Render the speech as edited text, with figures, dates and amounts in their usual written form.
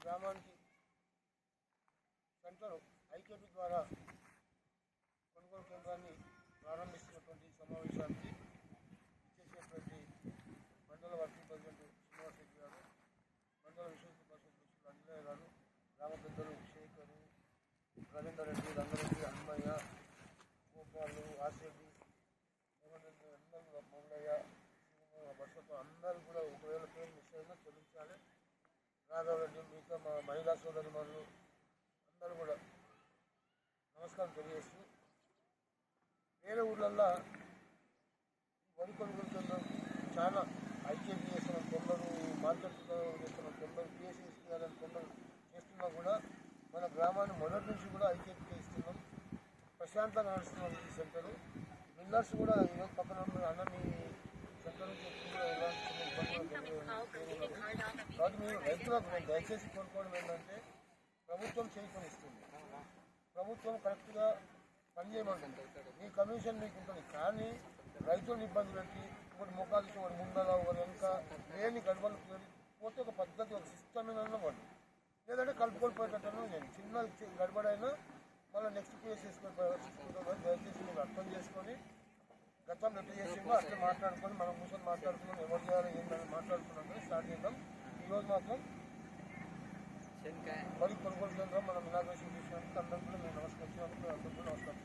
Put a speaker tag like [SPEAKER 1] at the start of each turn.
[SPEAKER 1] గ్రామానికి centre IKP ద్వారా కొనుగోలు కేంద్రాన్ని ప్రారంభిస్తున్నటువంటి సమావేశానికి ఇచ్చేసినటువంటి మండల వర్కింగ్ ప్రెసిడెంట్ శ్రీనివాస్ రెడ్డి గారు, మండల విశ్వవిద్యాలయ పరిషత్ అధ్యక్షులు అంజనేయ గారు, గ్రామ పెద్దలు శేఖరు, రవీందర్ రెడ్డి, రంగారెడ్డి, హనుమయ్య, గోపాలు, ఆశేడు, మోహన్ రెడ్డి, అందరూ మల్లయ్య, వర్షతో అందరూ కూడా ఒకవేళ పేరు మిస్ అయినా చెల్లించాలి. రాఘవరెడ్డి, మిగతా మా మహిళా సోదరులు అందరూ కూడా నమస్కారం తెలియజేస్తూ, వేరే ఊళ్ళల్లో వరి కొనుగోలు కేంద్రం చాలా ఐకేపీ చేస్తున్నాం, కొందరు మార్కెట్ చేస్తున్నాం, కొందరు పిఎస్సీ చేయాలని కొందరు చేస్తున్నా కూడా మన గ్రామాన్ని మొదటి నుంచి కూడా ఐకేపీకి ఇస్తున్నాం. ప్రశాంతంగా నడుస్తున్నాం ఈ సెంటరు. మిల్లర్స్ కూడా ఈరోజు పక్కన అన్నని సెంటర్ నుంచి కాబట్టి మీరు రైతులకు నేను దయచేసి కోరుకోవడం ఏంటంటే, ప్రభుత్వం చేయకొని ఇస్తుంది, ప్రభుత్వం కరెక్ట్గా పనిచేయమంటుంది, మీ కమిషన్ మీకు ఉంటుంది. కానీ రైతులను ఇబ్బంది పెట్టి ఒకటి ముఖాలు ఒకటి ముందర ఒకటి వెనుక లేని గడవలు పోతే ఒక పద్ధతి ఒక సిస్టమ్ పడి లేదంటే కలుపుకోల్పోయేటట్టు నేను చిన్న గడబడైనా మళ్ళీ నెక్స్ట్ కేసు చేసుకుంటాను. దయచేసి మీరు అర్థం చేసుకొని గతంలో ఎట్లా చేసిందో అట్లా మాట్లాడుకొని మనం కూర్చొని మాట్లాడుకున్నాం, ఎవరు చేయాలి ఏంటని మాట్లాడుకున్నాం కానీ స్టార్ట్ చేద్దాం. ఈరోజు మాత్రం వరి కొనుగోలు కేంద్రం మనం ఇనాగ్రేషన్ చేసినందుకు అందరూ కూడా మేము నమస్కరించినందుకు అందరూ కూడా నమస్కారం.